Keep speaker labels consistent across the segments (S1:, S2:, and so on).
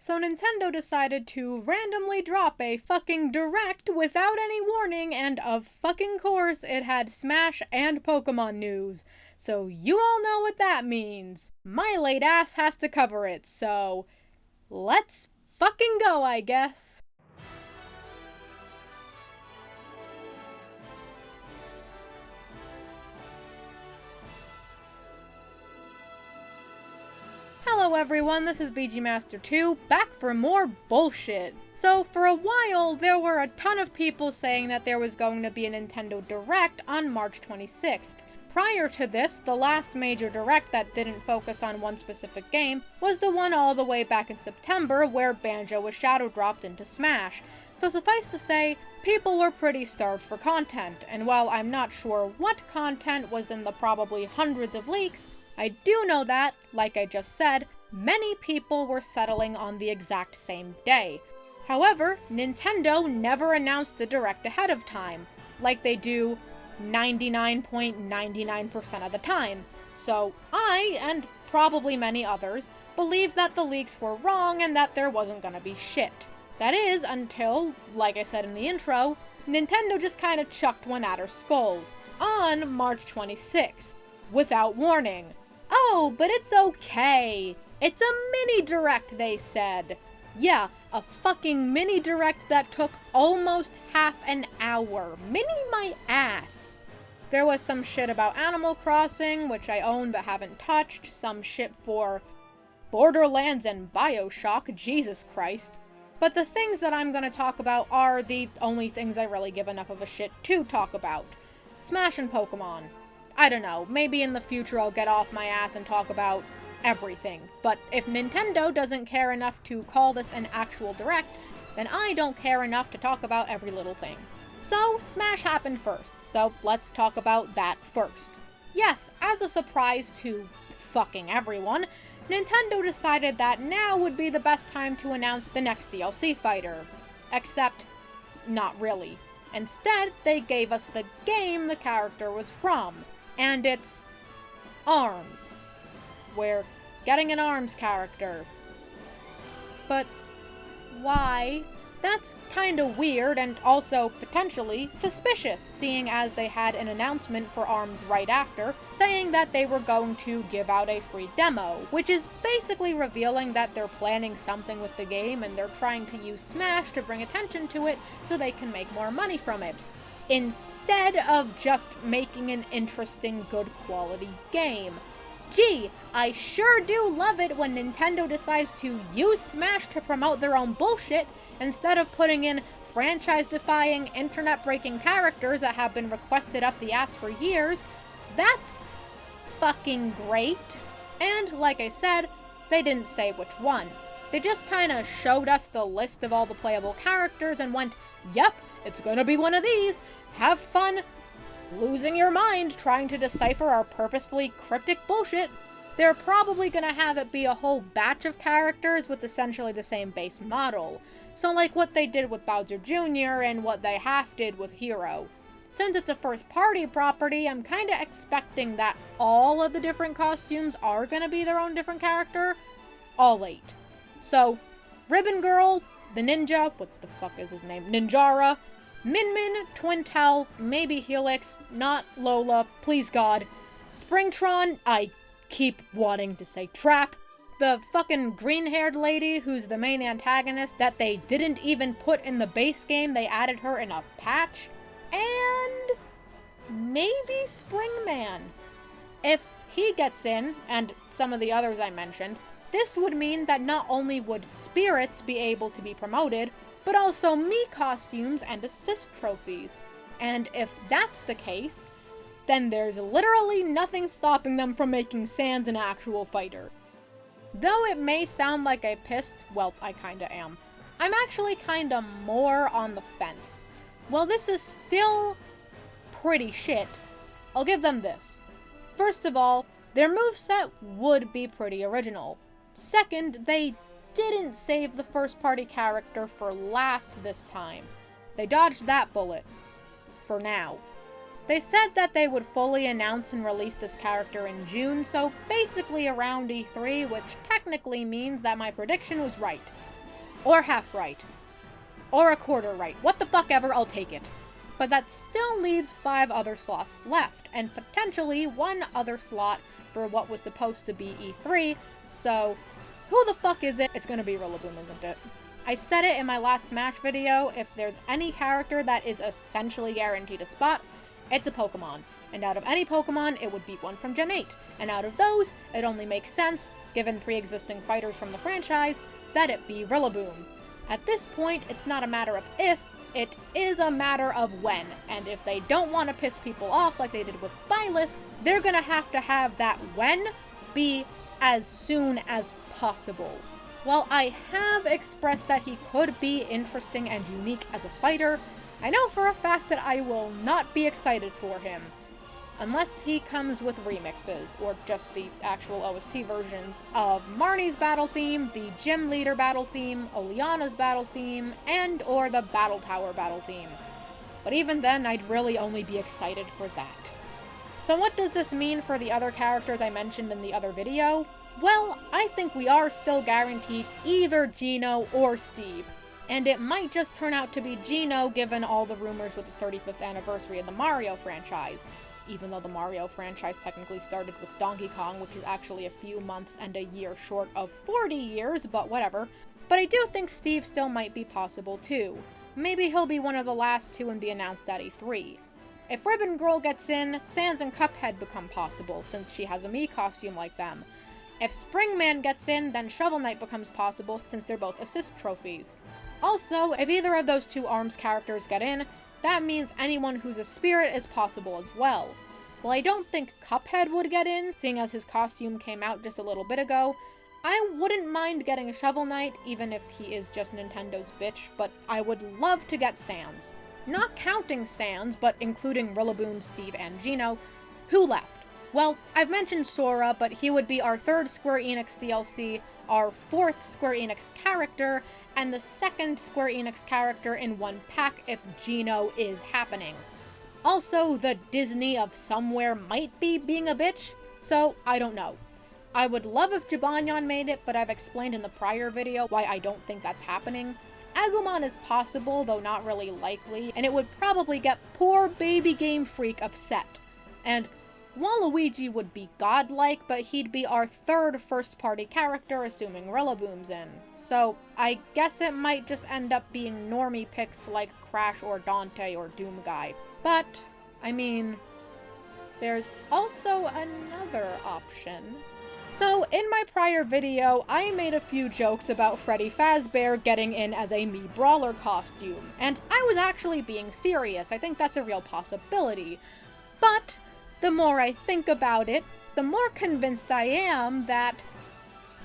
S1: So Nintendo decided to randomly drop a fucking direct without any warning, and of fucking course it had Smash and Pokemon news. So you all know what that means. My late ass has to cover it, so let's fucking go, I guess. Hello everyone, this is BG Master 2, back for more bullshit. So for a while, there were a ton of people saying that there was going to be a Nintendo Direct on March 26th. Prior to this, the last major Direct that didn't focus on one specific game was the one all the way back in September where Banjo was shadow dropped into Smash. So suffice to say, people were pretty starved for content, and while I'm not sure what content was in the probably hundreds of leaks, I do know that, like I just said, many people were settling on the exact same day. However, Nintendo never announced the Direct ahead of time, like they do 99.99% of the time. So I, and probably many others, believed that the leaks were wrong and that there wasn't gonna be shit. That is, until, like I said in the intro, Nintendo just kinda chucked one at our skulls, on March 26th, without warning. Oh, but it's okay. It's a mini direct, they said. Yeah, a fucking mini direct that took almost half an hour. Mini my ass. There was some shit about Animal Crossing, which I own but haven't touched. Some shit for Borderlands and BioShock, Jesus Christ. But the things that I'm gonna talk about are the only things I really give enough of a shit to talk about. Smash and Pokemon. I don't know, maybe in the future I'll get off my ass and talk about everything. But if Nintendo doesn't care enough to call this an actual direct, then I don't care enough to talk about every little thing. So, Smash happened first, so let's talk about that first. Yes, as a surprise to fucking everyone, Nintendo decided that now would be the best time to announce the next DLC fighter. Except, not really. Instead, they gave us the game the character was from. And it's ARMS. We're getting an ARMS character. But why? That's kinda weird and also potentially suspicious, seeing as they had an announcement for ARMS right after, saying that they were going to give out a free demo, which is basically revealing that they're planning something with the game and they're trying to use Smash to bring attention to it so they can make more money from it, instead of just making an interesting, good quality game. Gee, I sure do love it when Nintendo decides to use Smash to promote their own bullshit instead of putting in franchise-defying, internet-breaking characters that have been requested up the ass for years. That's fucking great. And like I said, they didn't say which one. They just kinda showed us the list of all the playable characters and went, yep, it's gonna be one of these. Have fun losing your mind trying to decipher our purposefully cryptic bullshit. They're probably gonna have it be a whole batch of characters with essentially the same base model. So like what they did with Bowser Jr. and what they half did with Hero. Since it's a first-party property, I'm kinda expecting that all of the different costumes are gonna be their own different character. All 8. So, Ribbon Girl, the ninja, what the fuck is his name? Ninjara, Min Min, Twintel, maybe Helix, not Lola, please God. Springtron, I keep wanting to say Trap. The fucking green-haired lady who's the main antagonist that they didn't even put in the base game, they added her in a patch. And maybe Springman. If he gets in, and some of the others I mentioned, this would mean that not only would spirits be able to be promoted, but also Mii costumes and assist trophies. And if that's the case, then there's literally nothing stopping them from making Sans an actual fighter. Though it may sound like I pissed, well, I kinda am. I'm actually kinda more on the fence. Well, this is still pretty shit. I'll give them this. First of all, their moveset would be pretty original. Second, they didn't save the first-party character for last this time. They dodged that bullet. For now. They said that they would fully announce and release this character in June, so basically around E3, which technically means that my prediction was right. or half right, or a quarter right. What the fuck ever, I'll take it. But that still leaves 5 other slots left, and potentially 1 other slot for what was supposed to be E3, so who the fuck is it? It's gonna be Rillaboom, isn't it? I said it in my last Smash video, if there's any character that is essentially guaranteed a spot, it's a Pokemon. And out of any Pokemon, it would be one from Gen 8. And out of those, it only makes sense, given pre-existing fighters from the franchise, that it be Rillaboom. At this point, it's not a matter of if, it is a matter of when. And if they don't want to piss people off like they did with Byleth, they're gonna have that when be as soon as possible. While I have expressed that he could be interesting and unique as a fighter, I know for a fact that I will not be excited for him. Unless he comes with remixes, or just the actual OST versions of Marnie's battle theme, the Gym Leader battle theme, Oleana's battle theme, and or the Battle Tower battle theme. But even then, I'd really only be excited for that. So what does this mean for the other characters I mentioned in the other video? Well, I think we are still guaranteed either Geno or Steve. And it might just turn out to be Geno given all the rumors with the 35th anniversary of the Mario franchise. Even though the Mario franchise technically started with Donkey Kong, which is actually a few months and a year short of 40 years, but whatever. But I do think Steve still might be possible too. Maybe he'll be one of the last 2 and be announced at E3. If Ribbon Girl gets in, Sans and Cuphead become possible, since she has a Mii costume like them. If Springman gets in, then Shovel Knight becomes possible, since they're both assist trophies. Also, if either of those 2 ARMS characters get in, that means anyone who's a spirit is possible as well. While I don't think Cuphead would get in, seeing as his costume came out just a little bit ago, I wouldn't mind getting a Shovel Knight, even if he is just Nintendo's bitch, but I would love to get Sans. Not counting Sans, but including Rillaboom, Steve, and Geno. Who left? Well, I've mentioned Sora, but he would be our 3rd Square Enix DLC, our 4th Square Enix character, and the 2nd Square Enix character in one pack if Geno is happening. Also, the Disney of somewhere might be being a bitch, so I don't know. I would love if Jibanyan made it, but I've explained in the prior video why I don't think that's happening. Agumon is possible, though not really likely, and it would probably get poor baby Game Freak upset. And Waluigi would be godlike, but he'd be our 3rd first-party character, assuming Rillaboom's in. So I guess it might just end up being normie picks like Crash or Dante or Doomguy. But, I mean, there's also another option. So, in my prior video, I made a few jokes about Freddy Fazbear getting in as a Mii Brawler costume, and I was actually being serious. I think that's a real possibility. But the more I think about it, the more convinced I am that,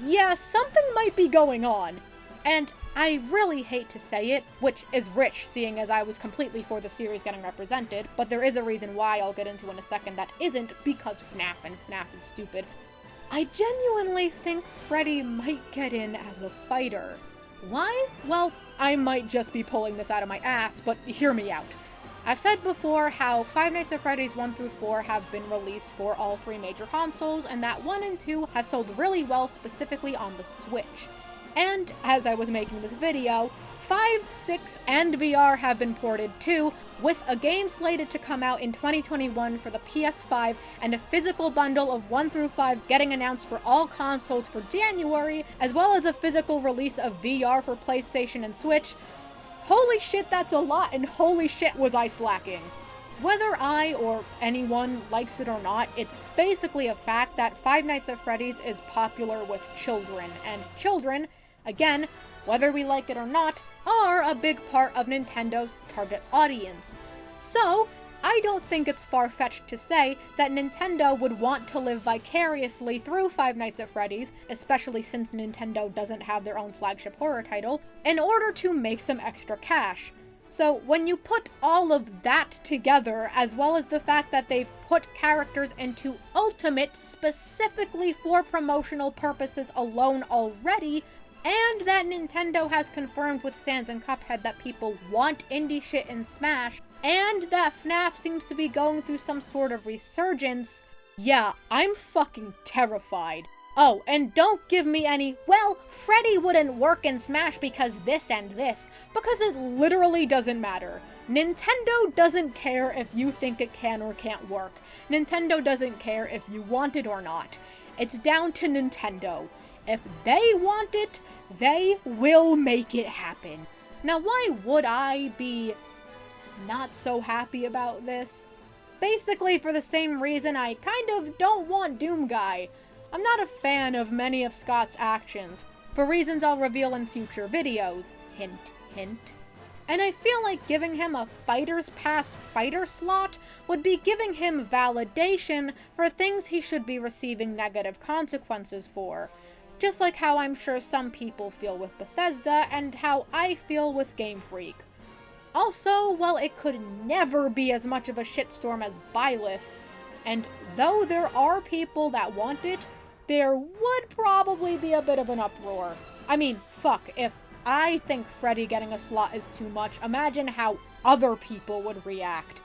S1: yeah, something might be going on. And I really hate to say it, which is rich, seeing as I was completely for the series getting represented, but there is a reason why I'll get into in a second that isn't because FNAF, and FNAF is stupid. I genuinely think Freddy might get in as a fighter. Why? Well, I might just be pulling this out of my ass, but hear me out. I've said before how Five Nights at Freddy's 1 through 4 have been released for all 3 major consoles, and that 1 and 2 have sold really well specifically on the Switch. And, as I was making this video, 5, 6, and VR have been ported too, with a game slated to come out in 2021 for the PS5 and a physical bundle of 1 through 5 getting announced for all consoles for January, as well as a physical release of VR for PlayStation and Switch. Holy shit, that's a lot, and holy shit was I slacking. Whether I or anyone likes it or not, it's basically a fact that Five Nights at Freddy's is popular with children, and children, again, whether we like it or not, are a big part of Nintendo's target audience. So, I don't think it's far-fetched to say that Nintendo would want to live vicariously through Five Nights at Freddy's, especially since Nintendo doesn't have their own flagship horror title, in order to make some extra cash. So when you put all of that together, as well as the fact that they've put characters into Ultimate specifically for promotional purposes alone already, and that Nintendo has confirmed with Sans and Cuphead that people want indie shit in Smash, and that FNAF seems to be going through some sort of resurgence, yeah, I'm fucking terrified. Oh, and don't give me any, well, Freddy wouldn't work in Smash because this and this, because it literally doesn't matter. Nintendo doesn't care if you think it can or can't work. Nintendo doesn't care if you want it or not. It's down to Nintendo. If they want it, they will make it happen. Now, why would I be not so happy about this? Basically for the same reason I kind of don't want Doomguy. I'm not a fan of many of Scott's actions, for reasons I'll reveal in future videos. Hint, hint. And I feel like giving him a Fighter's Pass fighter slot would be giving him validation for things he should be receiving negative consequences for. Just like how I'm sure some people feel with Bethesda, and how I feel with Game Freak. Also, while it could never be as much of a shitstorm as Byleth, and though there are people that want it, there would probably be a bit of an uproar. I mean, fuck, if I think Freddy getting a slot is too much, imagine how other people would react.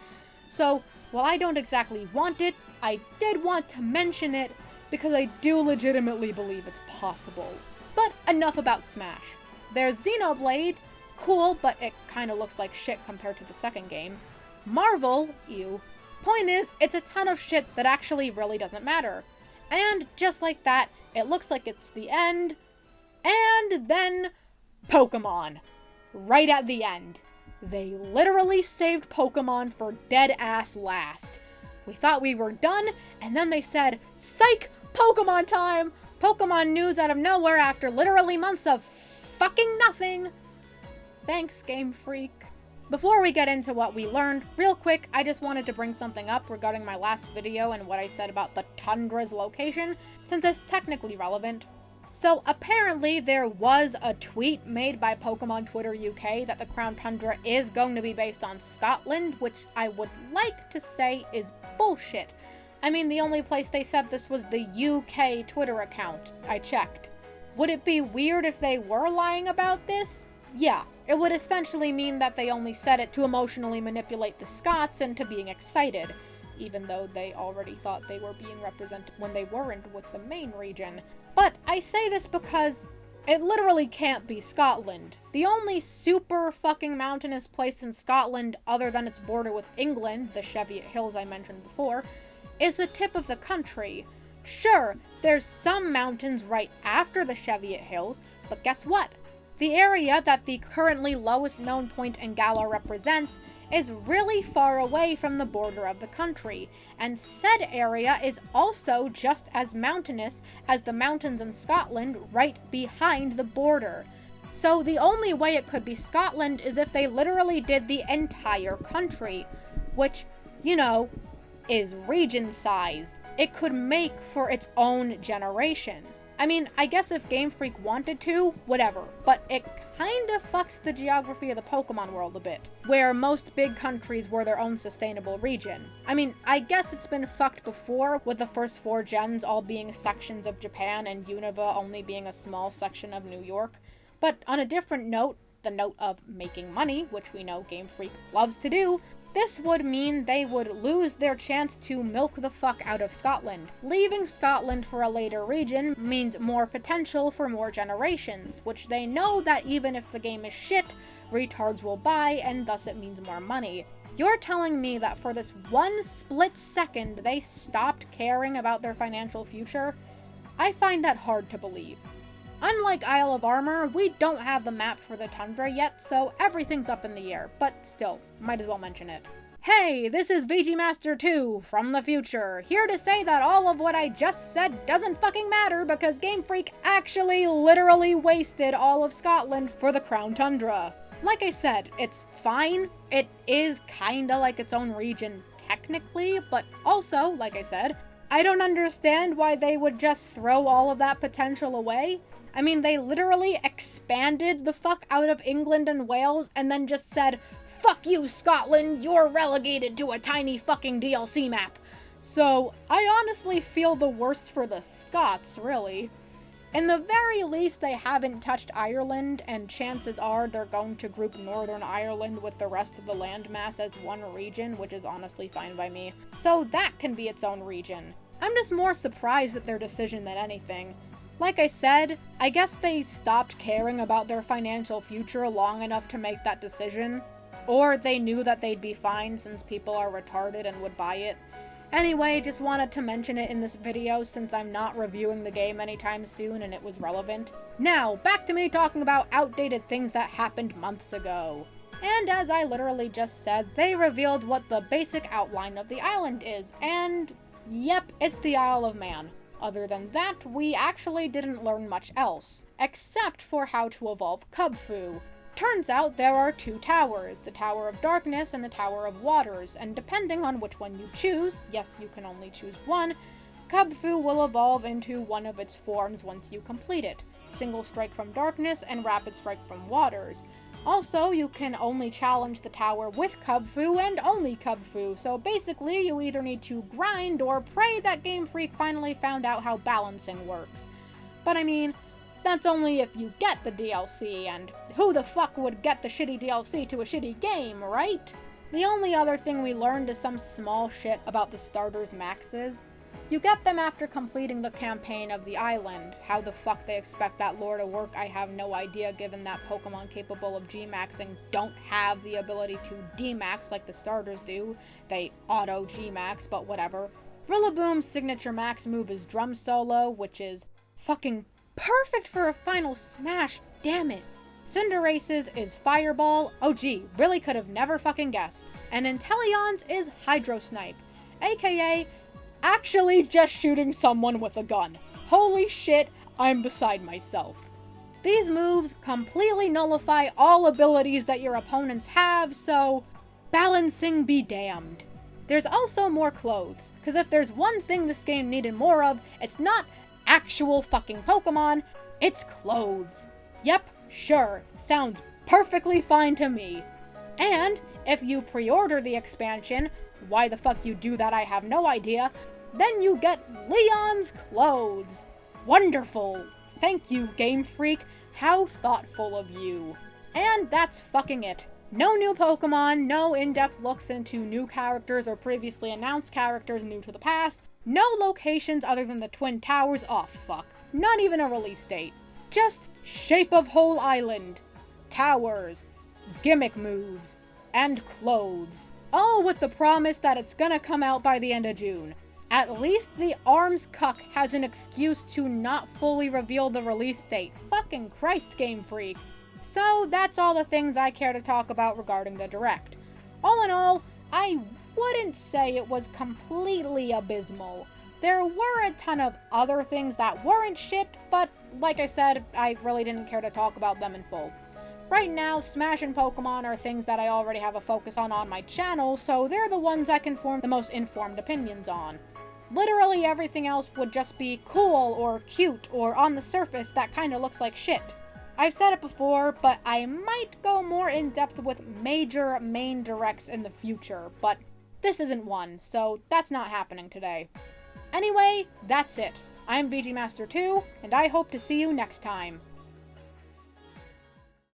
S1: So, while I don't exactly want it, I did want to mention it because I do legitimately believe it's possible. But enough about Smash. There's Xenoblade, cool, but it kinda looks like shit compared to the second game. Marvel, ew. Point is, it's a ton of shit that actually really doesn't matter. And just like that, it looks like it's the end. And then, Pokemon. Right at the end. They literally saved Pokemon for dead ass last. We thought we were done, and then they said, psych, Pokemon time! Pokemon news out of nowhere after literally months of fucking nothing. Thanks, Game Freak. Before we get into what we learned, real quick, I just wanted to bring something up regarding my last video and what I said about the Tundra's location, since it's technically relevant. So apparently there was a tweet made by Pokemon Twitter UK that the Crown Tundra is going to be based on Scotland, which I would like to say is bullshit. I mean, the only place they said this was the UK Twitter account. I checked. Would it be weird if they were lying about this? Yeah, it would essentially mean that they only said it to emotionally manipulate the Scots into being excited, even though they already thought they were being represented when they weren't with the main region. But I say this because it literally can't be Scotland. The only super fucking mountainous place in Scotland other than its border with England, the Cheviot Hills I mentioned before, is the tip of the country. Sure, there's some mountains right after the Cheviot Hills, but guess what? The area that the currently lowest known point in Galar represents is really far away from the border of the country, and said area is also just as mountainous as the mountains in Scotland right behind the border. So the only way it could be Scotland is if they literally did the entire country, which, you know, is region-sized. It could make for its own generation. I mean, I guess if Game Freak wanted to, whatever, but it kinda fucks the geography of the Pokemon world a bit, where most big countries were their own sustainable region. I mean, I guess it's been fucked before, with the first 4 gens all being sections of Japan and Unova only being a small section of New York. But on a different note, the note of making money, which we know Game Freak loves to do, this would mean they would lose their chance to milk the fuck out of Scotland. Leaving Scotland for a later region means more potential for more generations, which they know that even if the game is shit, retards will buy, and thus it means more money. You're telling me that for this one split second they stopped caring about their financial future? I find that hard to believe. Unlike Isle of Armor, we don't have the map for the Tundra yet, so everything's up in the air, but still, might as well mention it. Hey, this is VG Master 2 from the future, here to say that all of what I just said doesn't fucking matter because Game Freak actually literally wasted all of Scotland for the Crown Tundra. Like I said, it's fine, it is kinda like its own region technically, but also, like I said, I don't understand why they would just throw all of that potential away. I mean, they literally expanded the fuck out of England and Wales and then just said, fuck you, Scotland, you're relegated to a tiny fucking DLC map. So, I honestly feel the worst for the Scots, really. In the very least, they haven't touched Ireland, and chances are they're going to group Northern Ireland with the rest of the landmass as one region, which is honestly fine by me. So that can be its own region. I'm just more surprised at their decision than anything. Like I said, I guess they stopped caring about their financial future long enough to make that decision. Or they knew that they'd be fine since people are retarded and would buy it. Anyway, just wanted to mention it in this video since I'm not reviewing the game anytime soon and it was relevant. Now, back to me talking about outdated things that happened months ago. And as I literally just said, they revealed what the basic outline of the island is, and yep, it's the Isle of Man. Other than that, we actually didn't learn much else, except for how to evolve Kubfu. Turns out there are two towers, the Tower of Darkness and the Tower of Waters, and depending on which one you choose, yes, you can only choose one, Kubfu will evolve into one of its forms once you complete it, Single Strike from Darkness and Rapid Strike from Waters. Also, you can only challenge the tower with Kubfu and only Kubfu, so basically you either need to grind or pray that Game Freak finally found out how balancing works. But I mean, that's only if you get the DLC, and who the fuck would get the shitty DLC to a shitty game, right? The only other thing we learned is some small shit about the starters' maxes. You get them after completing the campaign of the island. How the fuck they expect that lore to work, I have no idea, given that Pokemon capable of G-maxing don't have the ability to D-max like the starters do. They auto G-max, but whatever. Rillaboom's signature max move is Drum Solo, which is fucking perfect for a final smash, damn it. Cinderace's is Fireball, oh gee, really could have never fucking guessed. And Inteleon's is Hydro Snipe, aka actually just shooting someone with a gun. Holy shit, I'm beside myself. These moves completely nullify all abilities that your opponents have, so balancing be damned. There's also more clothes, because if there's one thing this game needed more of, it's not actual fucking Pokemon, it's clothes. Yep, sure, sounds perfectly fine to me. And if you pre-order the expansion, why the fuck you do that I have no idea, then you get Leon's clothes. Wonderful. Thank you, Game Freak. How thoughtful of you. And that's fucking it. No new Pokemon, no in-depth looks into new characters or previously announced characters new to the past, no locations other than the Twin Towers, oh fuck, not even a release date. Just shape of whole island, towers, gimmick moves, and clothes. All with the promise that it's gonna come out by the end of June. At least the Arms Cuck has an excuse to not fully reveal the release date. Fucking Christ, Game Freak. So that's all the things I care to talk about regarding the Direct. All in all, I wouldn't say it was completely abysmal. There were a ton of other things that weren't shit, but like I said, I really didn't care to talk about them in full. Right now, Smash and Pokemon are things that I already have a focus on my channel, so they're the ones I can form the most informed opinions on. Literally everything else would just be cool or cute or on the surface that kinda looks like shit. I've said it before, but I might go more in depth with major main directs in the future, but this isn't one, so that's not happening today. Anyway, that's it. I'm VG Master 2, and I hope to see you next time.